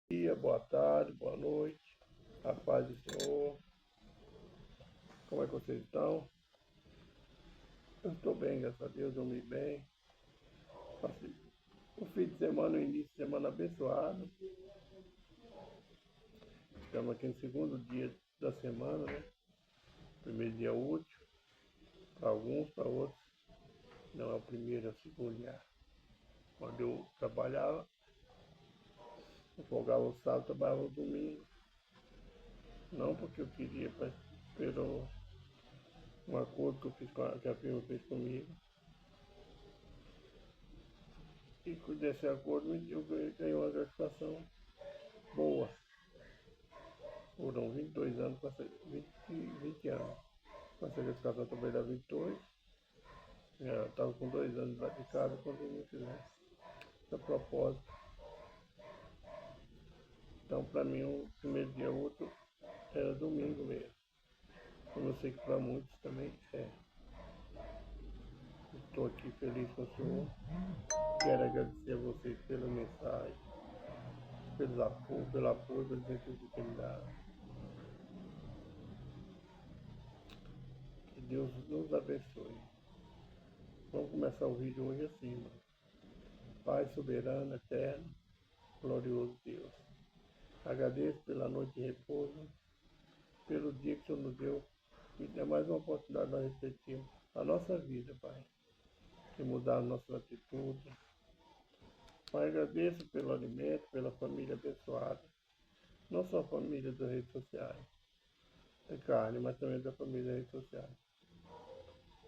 Dia, boa tarde, boa noite, a paz do Senhor. Como é que vocês estão? Eu estou bem, graças a Deus, dormi bem. Passei o fim de semana, o início de semana abençoado. Estamos aqui no segundo dia da semana, né? Primeiro dia útil, para alguns, para outros. Não é o primeiro, é o segundo dia. Quando eu trabalhava, eu folgava o sábado, trabalhava o domingo. Não porque eu queria, mas pelo um acordo que eu fiz que a firma fez comigo. E com esse acordo eu ganhei uma gratificação boa. Foram 22 anos, 20 anos. Com essa gratificação eu trabalhei 22. Já estava com 2 anos lá de casa quando eu me fizesse essa proposta. Então, para mim, o primeiro dia útil era domingo mesmo. Como eu sei que para muitos também é. Estou aqui feliz com o Senhor. Quero agradecer a vocês pela mensagem, pelo apoio, pelos incentivo que me dá. Que Deus nos abençoe. Vamos começar o vídeo hoje assim, mano. Pai soberano, eterno, glorioso Deus. Agradeço pela noite de repouso, pelo dia que o Senhor nos deu e dá mais uma oportunidade de nós refletirmos a nossa vida, Pai, e mudar a nossa atitude. Pai, agradeço pelo alimento, pela família abençoada, não só a família das redes sociais, da carne, mas também da família das redes sociais.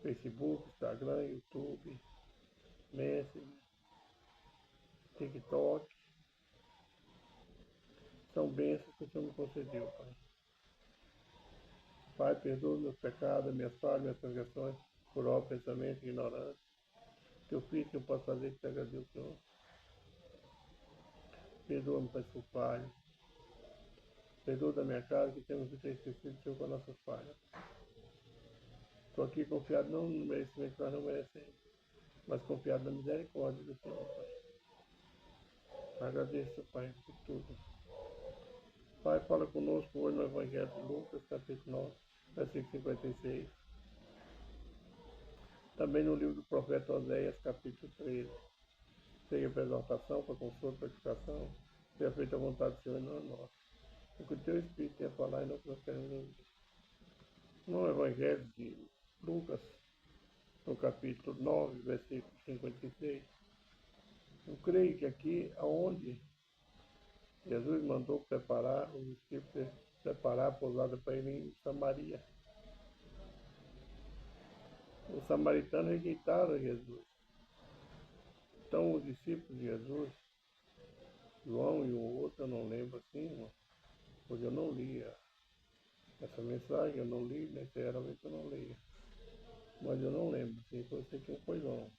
Facebook, Instagram, YouTube, Messenger, TikTok, são bênçãos que o Senhor me concedeu, Pai. Pai, perdoa meus pecados, minhas falhas, minhas transgressões, por obra, pensamento e ignorância. Que eu fiz, que eu posso fazer, que te agradeço ao Senhor. Perdoa-me, Pai, por falhas. Perdoa da minha casa, que temos que ter esquecido do Senhor com as nossas falhas. Estou aqui confiado não no merecimento que nós não merecemos, mas confiado na misericórdia do Senhor, Pai. Agradeço, Pai, por tudo. Pai, fala conosco hoje no Evangelho de Lucas, capítulo 9, versículo 56. Também no livro do profeta Oséias, capítulo 13. Seja para exaltação, para consolo, para edificação, seja feita a vontade do Senhor e não a nossa. O que o teu Espírito tem a falar e não que nós queremos ouvir. No Evangelho de Lucas, no capítulo 9, versículo 56, eu creio que aqui aonde Jesus mandou preparar, os discípulos preparar a pousada para ir em Samaria. Os samaritanos rejeitaram Jesus. Então os discípulos de Jesus, João e o outro, eu não lembro assim, pois eu não lia essa mensagem, eu não li, necessariamente eu não leio. Mas eu não lembro, assim, eu sei que foi João.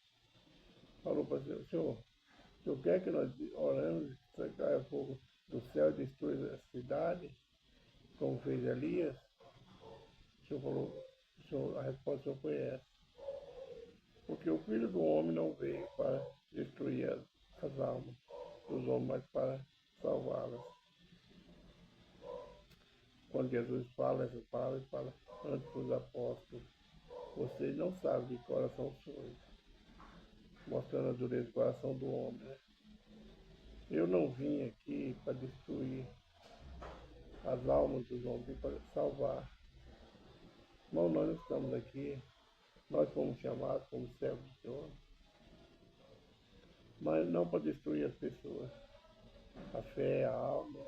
Falou para o Senhor, o Senhor quer que nós oramos que caia fogo do céu e destrua a cidade, como fez Elias? O Senhor falou, a resposta do Senhor foi essa. Porque o Filho do Homem não veio para destruir as almas dos homens, mas para salvá-las. Quando Jesus fala essas palavras, ele fala antes para os apóstolos, vocês não sabem de coração sois, mostrando a dureza do coração do homem. Né? Eu não vim aqui para destruir as almas dos homens, vim para salvar. Irmão, nós não estamos aqui, nós fomos chamados como servos do Senhor, mas não para destruir as pessoas, a fé, a alma,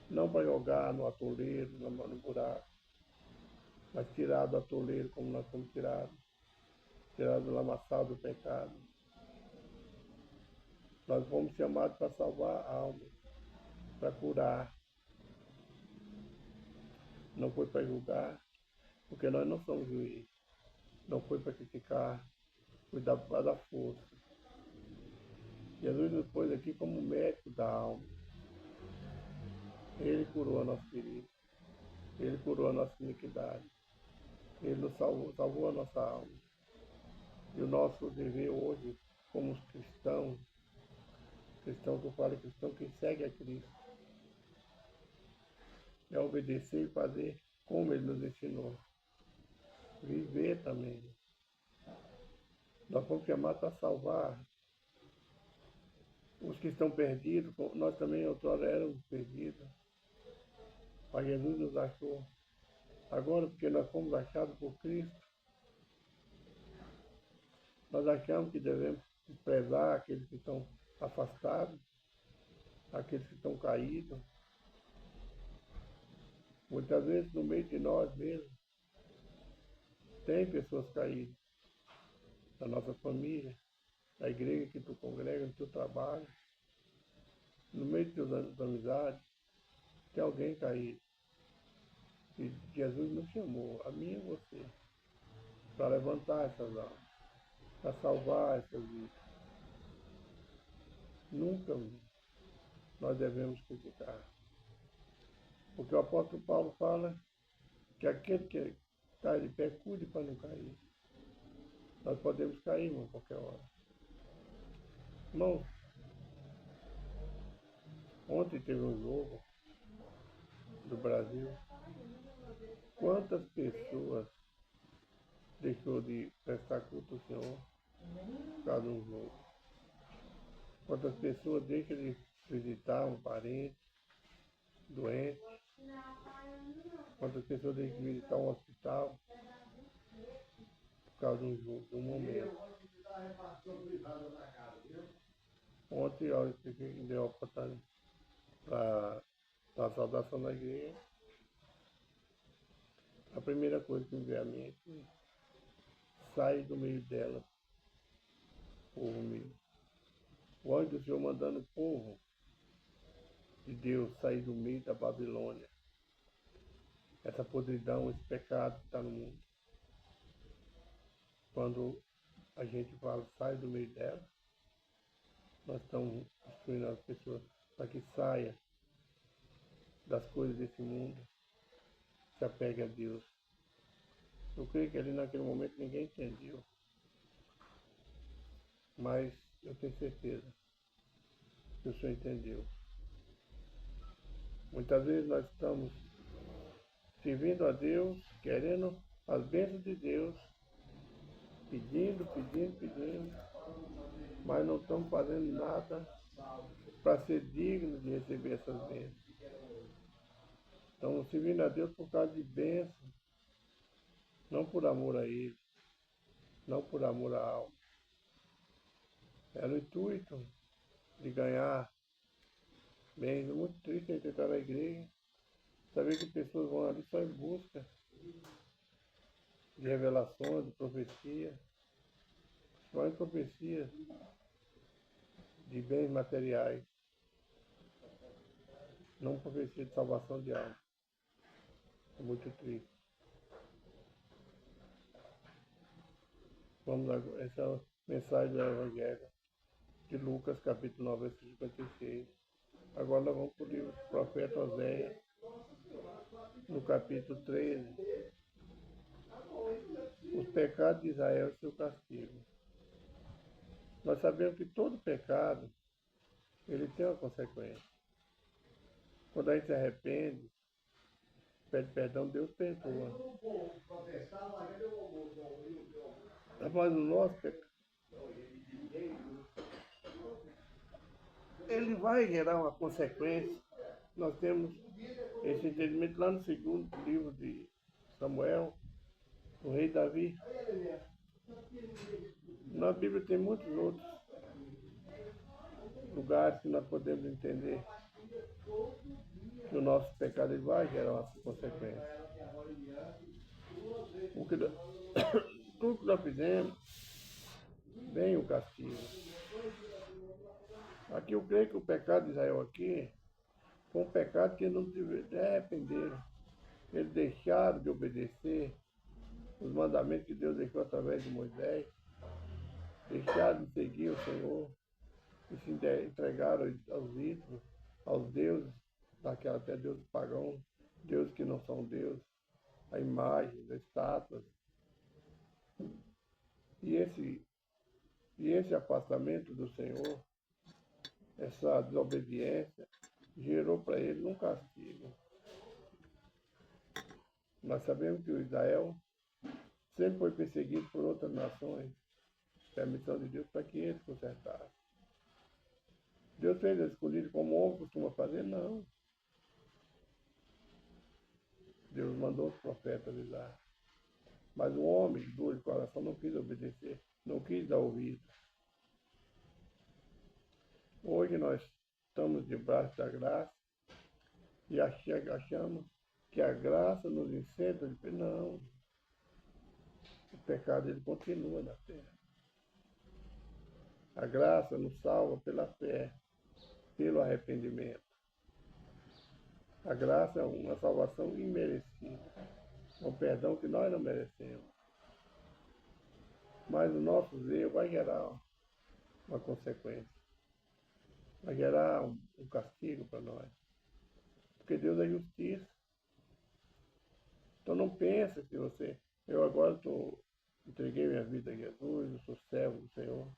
não para jogar no atoleiro, no buraco, mas tirar do atoleiro como nós fomos tirados, tirar do lamaçal do pecado. Nós fomos chamados para salvar almas, para curar. Não foi para julgar, porque nós não somos juízes. Não foi para criticar, foi para dar força. Jesus nos pôs aqui como médico da alma. Ele curou a nossa ferida. Ele curou a nossa iniquidade. Ele nos salvou a nossa alma. E o nosso dever hoje, como cristãos, Cristão que eu falo é cristão que segue a Cristo. É obedecer e fazer como Ele nos ensinou. Viver também. Nós fomos chamados para salvar os que estão perdidos. Nós também outrora éramos perdidos. Mas Jesus nos achou. Agora, porque nós fomos achados por Cristo, nós achamos que devemos prezar aqueles que estão afastados, aqueles que estão caídos. Muitas vezes, no meio de nós mesmos, tem pessoas caídas. Da nossa família, da igreja que tu congrega, no teu trabalho, no meio de tuas amizades, tem alguém caído. E Jesus nos chamou, a mim e você, para levantar essas almas, para salvar essas vidas. Nunca nós devemos criticar. Porque o apóstolo Paulo fala que aquele que está de pé, cuide para não cair. Nós podemos cair, irmão, a qualquer hora. Irmão, ontem teve um jogo do Brasil. Quantas pessoas deixou de prestar culto ao Senhor por causa de um jogo? Quantas pessoas deixam de visitar um parente doente? Quantas pessoas deixam de visitar um hospital por causa de um jogo, de um momento? Ontem, a hora que deu a oportunidade para a saudação da igreja, a primeira coisa que me veio à mente foi sair do meio dela, povo meu. O anjo do Senhor mandando o povo de Deus sair do meio da Babilônia. Essa podridão, esse pecado que está no mundo. Quando a gente fala, sai do meio dela, nós estamos instruindo as pessoas para que saia das coisas desse mundo, se apegue a Deus. Eu creio que ali naquele momento ninguém entendeu, mas eu tenho certeza que o Senhor entendeu. Muitas vezes nós estamos servindo a Deus, querendo as bênçãos de Deus, pedindo, mas não estamos fazendo nada para ser dignos de receber essas bênçãos. Estamos servindo a Deus por causa de bênçãos, não por amor a Ele, não por amor à alma. Era o intuito de ganhar bens. É muito triste a gente entrar na igreja, saber que pessoas vão ali só em busca de revelações, de profecia, só em profecia de bens materiais, não profecia de salvação de alma. É muito triste. Vamos agora, essa é a mensagem do Evangelho de Lucas, capítulo 9, versículo 56. Agora nós vamos para o livro do profeta Oséias, no capítulo 13. Os pecados de Israel e seu castigo. Nós sabemos que todo pecado, ele tem uma consequência. Quando a gente se arrepende, pede perdão, Deus perdoa. Mas o nosso pecado, ele vai gerar uma consequência. Nós temos esse entendimento lá no segundo livro de Samuel, o rei Davi. Na Bíblia tem muitos outros lugares que nós podemos entender que o nosso pecado ele vai gerar uma consequência. Tudo que nós fizemos, vem o castigo. Aqui eu creio que o pecado de Israel aqui foi um pecado que eles não se arrependeram. Eles deixaram de obedecer os mandamentos que Deus deixou através de Moisés, deixaram de seguir o Senhor e se entregaram aos ídolos, aos deuses, daquela até deuses pagãos, deuses que não são deuses, a imagem, as estátuas. E esse afastamento do Senhor essa desobediência gerou para ele um castigo. Nós sabemos que o Israel sempre foi perseguido por outras nações. É a missão de Deus para que eles consertassem. Deus fez a escolhido como o homem costuma fazer? Não. Deus mandou os profetas avisar. Mas o homem, duro de coração, não quis obedecer, não quis dar ouvido. Hoje nós estamos debaixo da graça e achamos que a graça nos isenta. Não, o pecado ele continua na terra. A graça nos salva pela fé, pelo arrependimento. A graça é uma salvação imerecida. É um perdão que nós não merecemos. Mas o nosso erro vai gerar uma consequência. Vai gerar um castigo para nós. Porque Deus é justiça. Então não pensa que você... Eu agora entreguei minha vida a Jesus, eu sou servo do Senhor.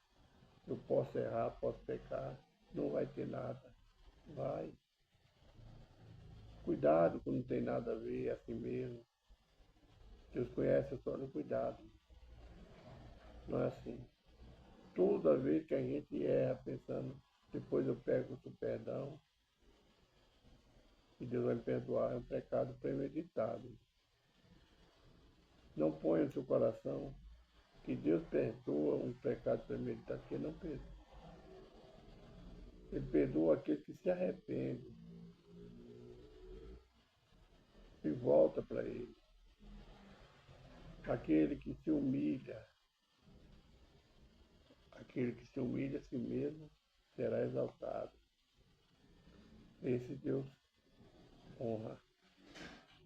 Eu posso errar, posso pecar. Não vai ter nada. Vai. Cuidado quando não tem nada a ver, é assim mesmo. Deus conhece a história, cuidado. Não é assim. Toda vez que a gente erra pensando, depois eu peço o perdão, e Deus vai me perdoar, é um pecado premeditado. Não ponha no seu coração que Deus perdoa um pecado premeditado, que Ele não perdoa. Ele perdoa aqueles que se arrependem e volta para Ele. Aquele que se humilha a si mesmo será exaltado. Esse Deus honra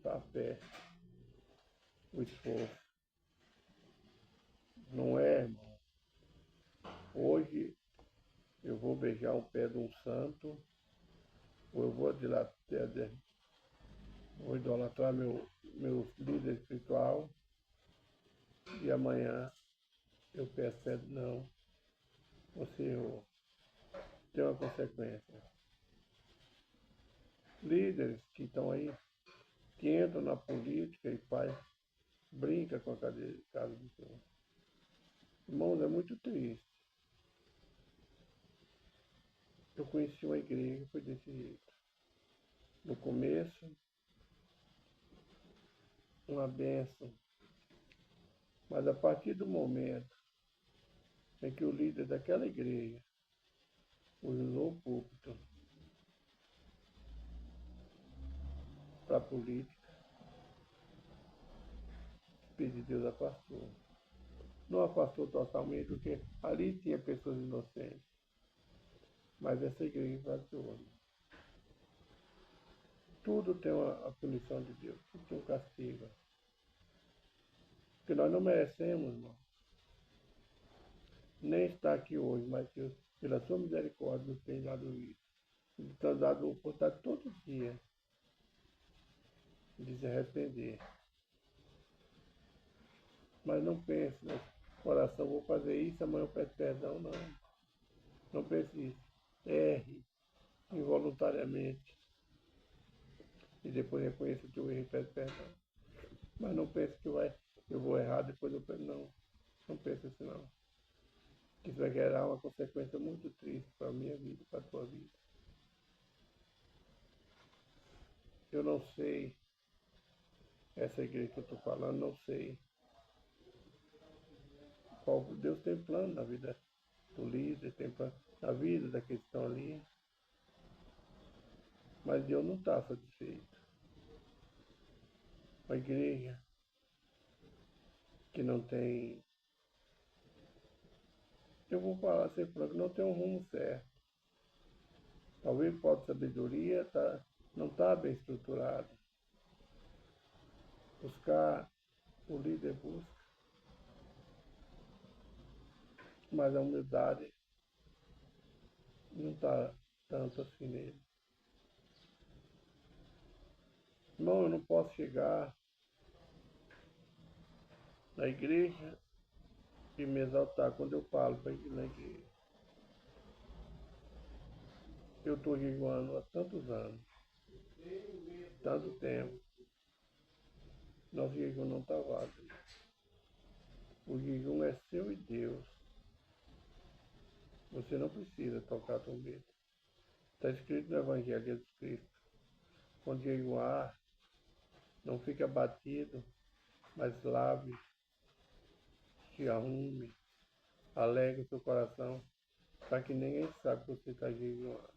a fé, o esforço. Não é, irmão. Hoje eu vou beijar o pé de um santo, ou eu vou idolatrar meu líder espiritual, e amanhã eu peço perdão. Você tem uma consequência. Líderes que estão aí, que entram na política e brinca com a casa do Senhor. Irmãos, é muito triste. Eu conheci uma igreja que foi desse jeito. No começo, uma bênção. Mas a partir do momento em que o líder daquela igreja usou o púlpito para a política, o Espírito de Deus afastou. Não afastou totalmente, porque ali tinha pessoas inocentes. Mas essa igreja infracionou. Tudo tem a punição de Deus, tudo tem um castigo. Porque nós não merecemos, irmão, nem estar aqui hoje, mas Deus, pela sua misericórdia, nos tem dado isso. Ele tem dado a oportunidade todo dia de se arrepender. Mas não pense, no coração, vou fazer isso, amanhã eu peço perdão, não. Não pense isso. Erre involuntariamente. E depois reconheça o teu erro e peça perdão. Mas não pense que eu vou errar, depois eu peço. Não. Não pense assim, não. Isso vai gerar uma consequência muito triste para a minha vida, para a tua vida. Eu não sei, essa igreja que eu estou falando, não sei qual Deus tem plano na vida do líder, tem plano na vida daqueles que estão ali. Mas Deus não está satisfeito. Uma igreja que não tem, eu vou falar sempre franco, não tem um rumo certo. Talvez falta sabedoria, não está bem estruturado. Buscar, o líder busca, mas a humildade não está tanto assim nele. Irmão, eu não posso chegar na igreja e me exaltar quando eu falo para ir na igreja. Eu estou jejuando há tantos anos, tanto tempo. Nosso jejum não está válido. O jejum é seu e Deus. Você não precisa tocar a trombeta. Está escrito no Evangelho de Jesus Cristo. Quando jejuar, não fique abatido, mas lave, se arrume, alegre o seu coração, para que ninguém saiba que você está jejuando.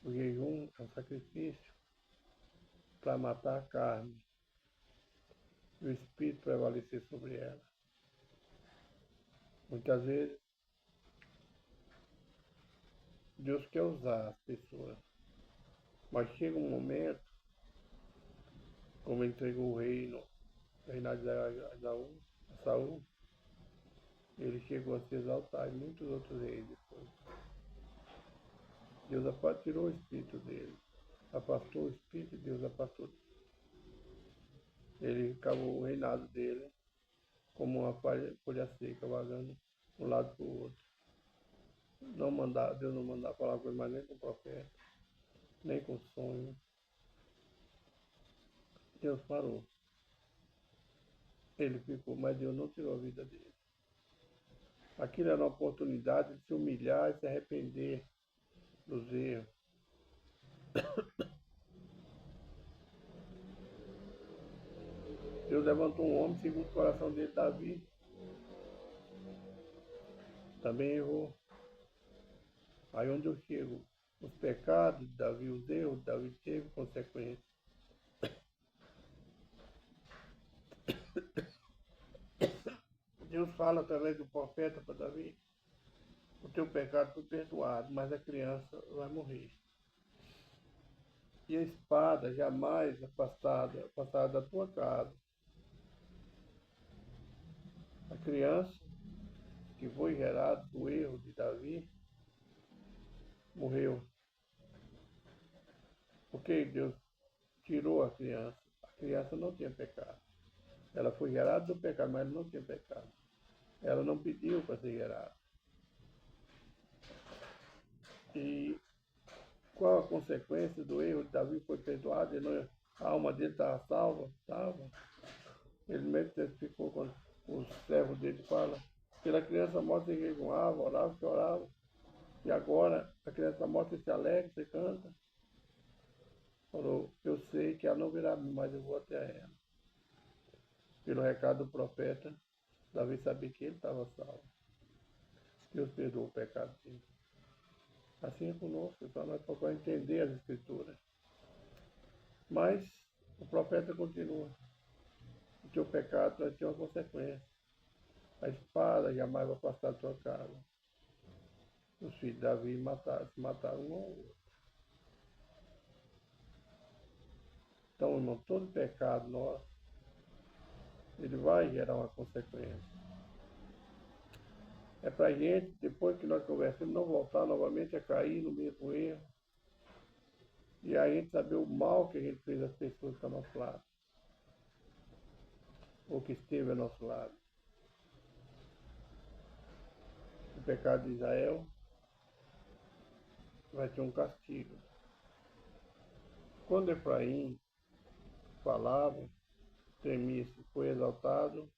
O jejum é um sacrifício para matar a carne e o espírito prevalecer sobre ela. Muitas vezes, Deus quer usar as pessoas, mas chega um momento, como entregou o reino, o reinado a Saul, ele chegou a se exaltar e muitos outros reis depois. Deus tirou o espírito dele, afastou o espírito de Deus, afastou. Ele acabou o reinado dele como uma folha seca, vagando de um lado para o outro. Deus não mandava falar com ele, mas nem com o profeta, nem com sonho. Deus parou. Ele ficou, mas Deus não tirou a vida dele. Aquilo era uma oportunidade de se humilhar e se arrepender dos erros. Deus levantou um homem segundo o coração dele, Davi. Também errou. Aí onde eu chego, os pecados de Davi, os erros de Davi teve consequências. Deus fala através do profeta para Davi: o teu pecado foi perdoado, mas a criança vai morrer. E a espada jamais afastada da tua casa. A criança que foi gerada do erro de Davi morreu. Porque Deus tirou a criança. A criança não tinha pecado. Ela foi gerada do pecado, mas ela não tinha pecado. Ela não pediu para ser gerada. E qual a consequência do erro de Davi? Foi perdoado, a alma dele estava salva, estava. Ele mesmo testificou quando os servos dele falam: pela criança morta ele jejuava, orava, chorava. E agora a criança morta se alegra, se canta. Falou: eu sei que ela não virá, mas eu vou até ela. Pelo recado do profeta, Davi sabia que ele estava salvo. Deus perdoou o pecado dele. Assim é conosco, para nós procurar entender as Escrituras. Mas o profeta continua: o teu pecado vai ter uma consequência. A espada jamais vai passar da tua casa. Os filhos de Davi se mataram um ao outro. Então, irmão, todo pecado nosso, ele vai gerar uma consequência. É para a gente, depois que nós conversamos, não voltar novamente a cair no mesmo erro. E a gente saber o mal que a gente fez às pessoas que estão ao nosso lado. Ou que esteve ao nosso lado. O pecado de Israel vai ter um castigo. Quando Efraim falava, temia-se, foi exaltado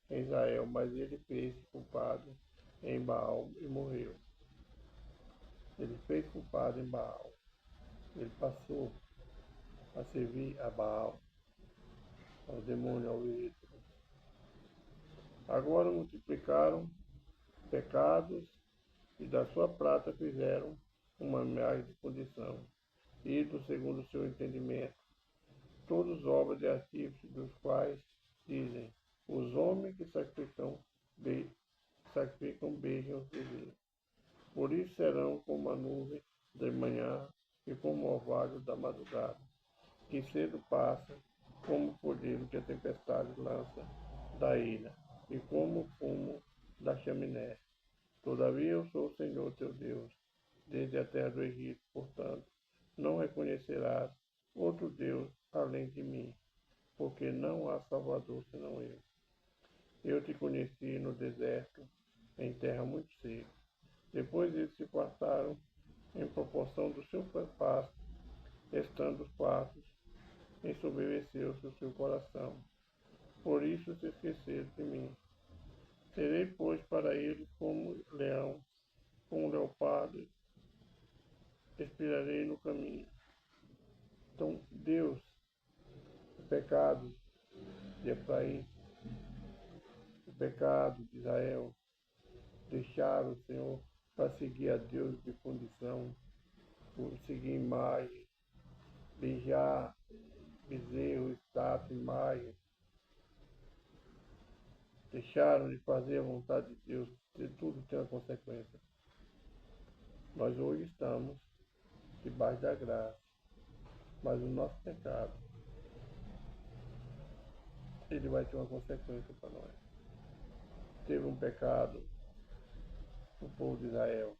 em Israel, mas ele fez culpado em Baal e morreu. Ele fez culpado em Baal. Ele passou a servir a Baal, ao demônio, ao ídolo. Agora multiplicaram pecados e da sua prata fizeram uma imagem de condição, ídolo segundo o seu entendimento. Todos obras de artífices, dos quais dizem: os homens que sacrificam beijam os devidos. Por isso serão como a nuvem de manhã e como o orvalho da madrugada, que cedo passa, como o poder que a tempestade lança da ilha, e como o fumo da chaminé. Todavia eu sou o Senhor teu Deus, desde a terra do Egito, portanto, não reconhecerás outro Deus além de mim, porque não há Salvador senão eu. Eu te conheci no deserto, em terra muito seca. Depois eles se fartaram em proporção do seu pasto, estando fartos, ensoberbeceu-se o seu coração. Por isso se esqueceram de mim. Serei, pois, para eles como leão, como leopardo, esperarei no caminho. Então, Deus, o pecado de Efraim, o pecado de Israel, deixaram o Senhor para seguir a Deus de condição, por seguir imagem, beijar bezerro, estátua, imagem. Deixaram de fazer a vontade de Deus, e tudo tem uma consequência. Nós hoje estamos debaixo da graça, mas o nosso pecado, ele vai ter uma consequência para nós. Teve um pecado o povo de Israel,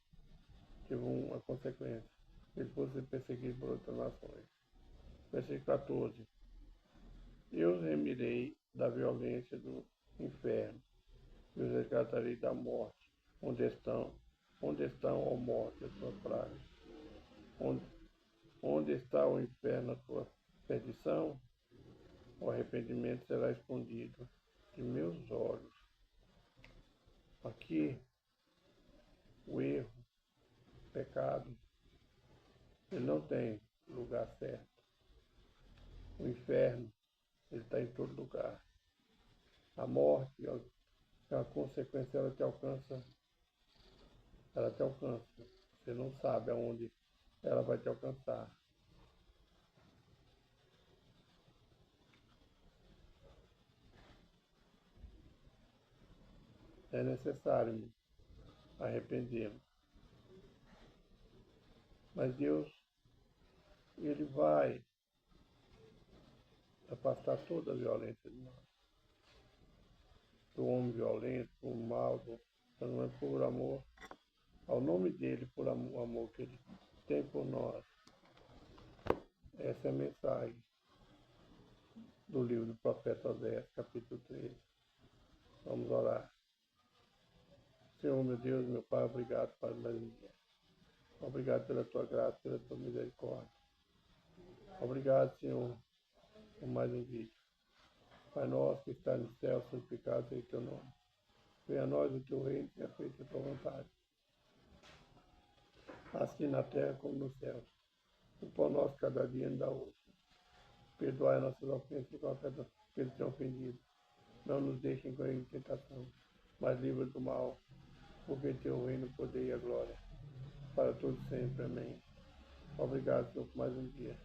teve uma consequência. Ele fosse perseguido por outras nações. Versículo 14. Eu os remirei da violência do inferno, e os resgatarei da morte. Onde estão, ó morte, a tua praga? Onde está o inferno, a tua perdição? O arrependimento será escondido de meus olhos. Aqui, o erro, o pecado, ele não tem lugar certo. O inferno, ele está em todo lugar. A morte é uma consequência, ela te alcança. Você não sabe aonde ela vai te alcançar. É necessário arrepender. Mas Deus, ele vai afastar toda a violência de nós. Do homem violento, do mal, não é por amor ao nome dele, por amor que ele tem por nós. Essa é a mensagem do livro do profeta Oséias, capítulo 13. Vamos orar. Senhor, meu Deus, meu Pai, obrigado por mais um dia. Obrigado pela tua graça, pela tua misericórdia. Obrigado, Senhor, por mais um vídeo. Pai nosso que está no céu, santificado seja o teu nome. Venha a nós o teu reino, seja feita a tua vontade. Assim na terra como no céu. O pão nosso cada dia nos dá hoje. Perdoai as nossas ofensas, que eles tenham ofendido. Não nos deixem cair em tentação, mas livra do mal, porque teu reino, o poder e a glória, para todos sempre. Amém. Obrigado, Senhor, por mais um dia.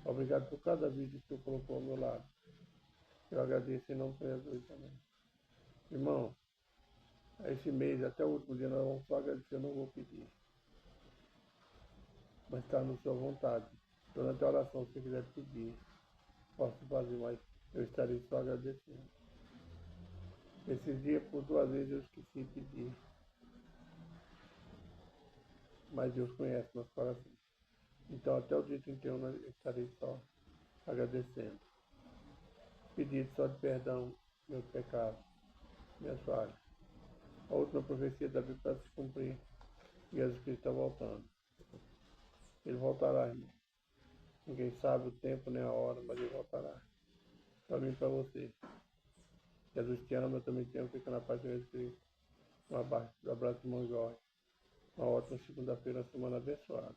Obrigado por cada vídeo que o Senhor colocou ao meu lado. Eu agradeço em nome de Jesus também. Irmão, esse mês, até o último dia, nós vamos só agradecer, eu não vou pedir. Mas está na sua vontade. Durante a oração, se você quiser pedir, posso fazer, mas eu estarei só agradecendo. Esses dias, por 2 vezes, eu esqueci de pedir. Mas Deus conhece nosso coração. Então, até o dia 31, eu estarei só agradecendo. Pedido só de perdão, meus pecados, minhas falhas. A última profecia da Bíblia para se cumprir. Jesus Cristo está voltando. Ele voltará, irmão. Ninguém sabe o tempo nem a hora, mas ele voltará. Para mim e para você. Jesus te ama, eu também te amo. Fica na paz de Jesus Cristo. Um abraço, irmão Jorge. Uma ótima segunda-feira, uma semana abençoada.